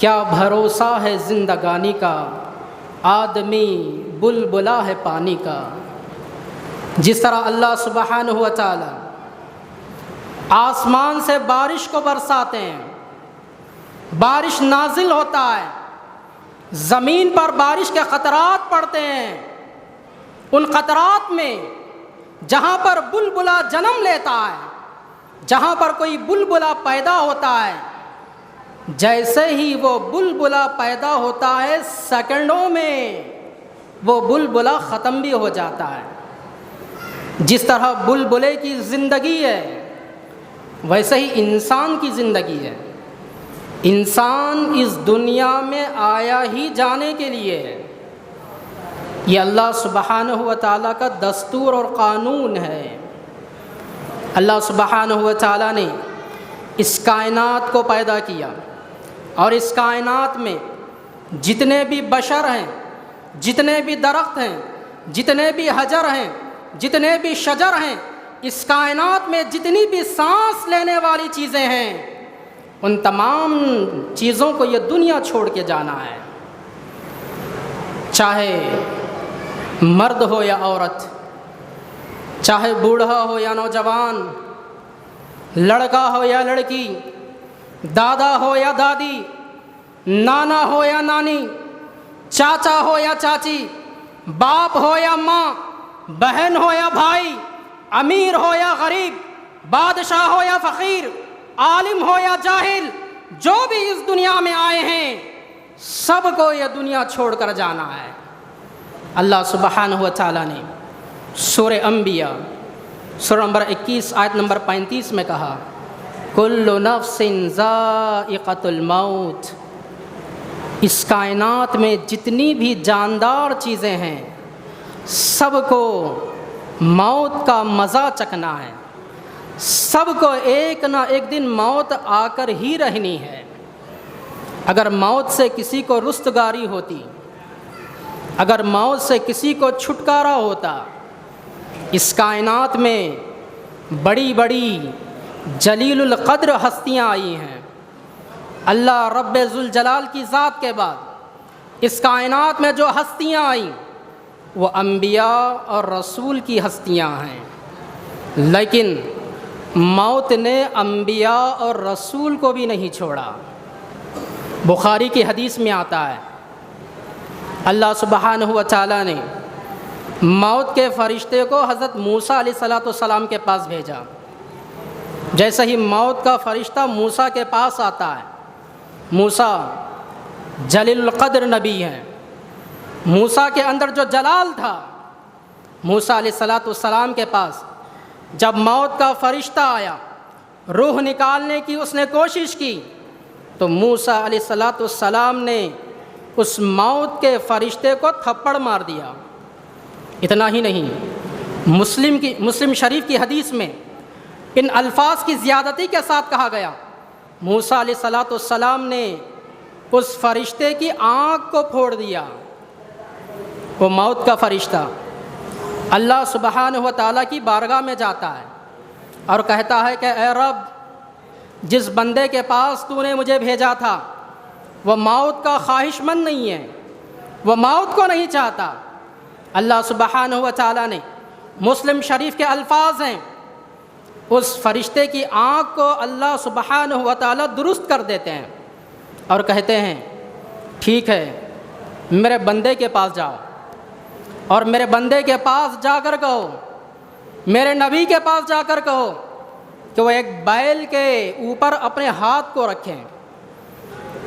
کیا بھروسہ ہے زندگانی کا، آدمی بلبلا ہے پانی کا۔ جس طرح اللہ سبحانہ و تعالی آسمان سے بارش کو برساتے ہیں، بارش نازل ہوتا ہے، زمین پر بارش کے قطرات پڑتے ہیں، ان قطرات میں جہاں پر بلبلا جنم لیتا ہے، جہاں پر کوئی بلبلا پیدا ہوتا ہے، جیسے ہی وہ بلبلا پیدا ہوتا ہے سیکنڈوں میں وہ بلبلا ختم بھی ہو جاتا ہے۔ جس طرح بلبلے کی زندگی ہے ویسے ہی انسان کی زندگی ہے۔ انسان اس دنیا میں آیا ہی جانے کے لیے ہے۔ یہ اللہ سبحانہ و تعالیٰ کا دستور اور قانون ہے۔ اللہ سبحانہ و تعالیٰ نے اس کائنات کو پیدا کیا، اور اس کائنات میں جتنے بھی بشر ہیں، جتنے بھی درخت ہیں، جتنے بھی حجر ہیں، جتنے بھی شجر ہیں، اس کائنات میں جتنی بھی سانس لینے والی چیزیں ہیں، ان تمام چیزوں کو یہ دنیا چھوڑ کے جانا ہے۔ چاہے مرد ہو یا عورت، چاہے بوڑھا ہو یا نوجوان، لڑکا ہو یا لڑکی، دادا ہو یا دادی، نانا ہو یا نانی، چاچا ہو یا چاچی، باپ ہو یا ماں، بہن ہو یا بھائی، امیر ہو یا غریب، بادشاہ ہو یا فقیر، عالم ہو یا جاہل، جو بھی اس دنیا میں آئے ہیں سب کو یہ دنیا چھوڑ کر جانا ہے۔ اللہ سبحانہ و تعالیٰ نے سورہ انبیاء سورہ نمبر 21 آیت نمبر 35 میں کہا، کل نفس ذائقۃ الموت۔ اس کائنات میں جتنی بھی جاندار چیزیں ہیں سب کو موت کا مزہ چکھنا ہے، سب کو ایک نہ ایک دن موت آ کر ہی رہنی ہے۔ اگر موت سے کسی کو رستگاری ہوتی، اگر موت سے کسی کو چھٹکارا ہوتا، اس کائنات میں بڑی بڑی جلیل القدر ہستیاں آئی ہیں۔ اللہ رب ذوالجلال کی ذات کے بعد اس کائنات میں جو ہستیاں آئیں وہ انبیاء اور رسول کی ہستیاں ہیں، لیکن موت نے انبیاء اور رسول کو بھی نہیں چھوڑا۔ بخاری کی حدیث میں آتا ہے اللہ سبحانہ و تعالیٰ نے موت کے فرشتے کو حضرت موسیٰ علیہ السلام کے پاس بھیجا۔ جیسے ہی موت کا فرشتہ موسیٰ کے پاس آتا ہے، موسیٰ جلیل القدر نبی ہیں، موسیٰ کے اندر جو جلال تھا، موسیٰ علیہ السلام کے پاس جب موت کا فرشتہ آیا، روح نکالنے کی اس نے کوشش کی تو موسیٰ علیہ السلام نے اس موت کے فرشتے کو تھپڑ مار دیا۔ اتنا ہی نہیں، مسلم شریف کی حدیث میں ان الفاظ کی زیادتی کے ساتھ کہا گیا، موسیٰ علیہ السلام نے اس فرشتے کی آنکھ کو پھوڑ دیا۔ وہ موت کا فرشتہ اللہ سبحانہ و تعالیٰ کی بارگاہ میں جاتا ہے اور کہتا ہے کہ اے رب، جس بندے کے پاس تو نے مجھے بھیجا تھا وہ موت کا خواہش مند نہیں ہے، وہ موت کو نہیں چاہتا۔ اللہ سبحانہ و تعالیٰ نے مسلم شریف کے الفاظ ہیں، اس فرشتے کی آنکھ کو اللہ سبحانہ و تعالیٰ درست کر دیتے ہیں اور کہتے ہیں ٹھیک ہے، میرے بندے کے پاس جاؤ، اور میرے بندے کے پاس جا کر کہو، میرے نبی کے پاس جا کر کہو کہ وہ ایک بیل کے اوپر اپنے ہاتھ کو رکھیں،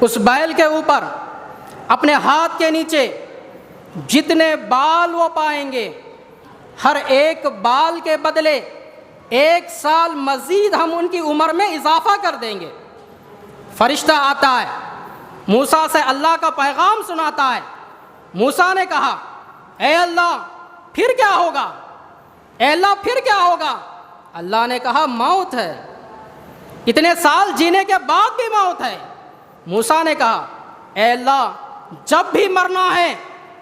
اس بیل کے اوپر اپنے ہاتھ کے نیچے جتنے بال وہ پائیں گے، ہر ایک بال کے بدلے 1 سال مزید ہم ان کی عمر میں اضافہ کر دیں گے۔ فرشتہ آتا ہے، موسیٰ سے اللہ کا پیغام سناتا ہے۔ موسیٰ نے کہا اے اللہ پھر کیا ہوگا، اے اللہ پھر کیا ہوگا؟ اللہ نے کہا موت ہے، اتنے سال جینے کے بعد بھی موت ہے۔ موسیٰ نے کہا اے اللہ جب بھی مرنا ہے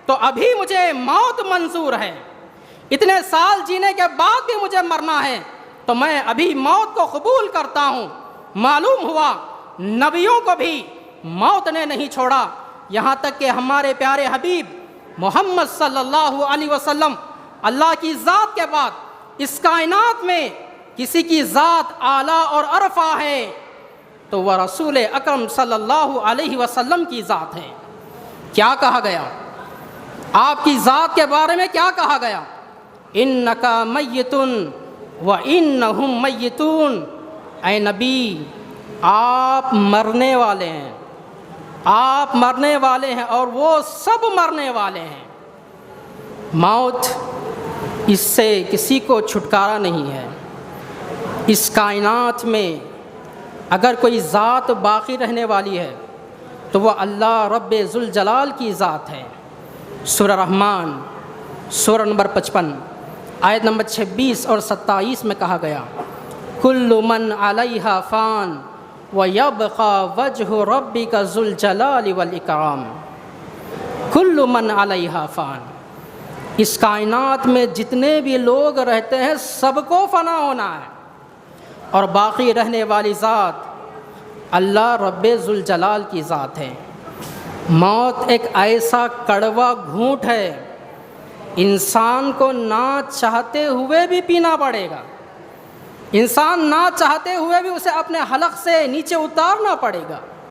تو ابھی مجھے موت منظور ہے، اتنے سال جینے کے بعد بھی مجھے مرنا ہے تو میں ابھی موت کو قبول کرتا ہوں۔ معلوم ہوا نبیوں کو بھی موت نے نہیں چھوڑا، یہاں تک کہ ہمارے پیارے حبیب محمد صلی اللہ علیہ وسلم اللہ کی ذات کے بعد اس کائنات میں کسی کی ذات اعلیٰ اور عرفہ ہے تو وہ رسول اکرم صلی اللہ علیہ وسلم کی ذات ہے۔ کیا کہا گیا آپ کی ذات کے بارے میں؟ کیا کہا گیا؟ انکا میتن وانہم میتون، اے نبی آپ مرنے والے ہیں، آپ مرنے والے ہیں اور وہ سب مرنے والے ہیں۔ موت اس سے کسی کو چھٹکارا نہیں ہے۔ اس کائنات میں اگر کوئی ذات باقی رہنے والی ہے تو وہ اللہ رب ذوالجلال کی ذات ہے۔ سورہ رحمان سورہ نمبر 55 آیت نمبر 26 اور 27 میں کہا گیا کل من علیہا فان وَيَبْقَى وَجْهُ رَبِّكَ ذُو الْجَلَالِ وَالْإِكْرَامِ۔ کل من علیہا فان، اس کائنات میں جتنے بھی لوگ رہتے ہیں سب کو فنا ہونا ہے، اور باقی رہنے والی ذات اللہ رب ذوالجلال کی ذات ہے۔ موت ایک ایسا کڑوا گھونٹ ہے، انسان کو نہ چاہتے ہوئے بھی پینا پڑے گا، انسان نہ چاہتے ہوئے بھی اسے اپنے حلق سے نیچے اتارنا پڑے گا۔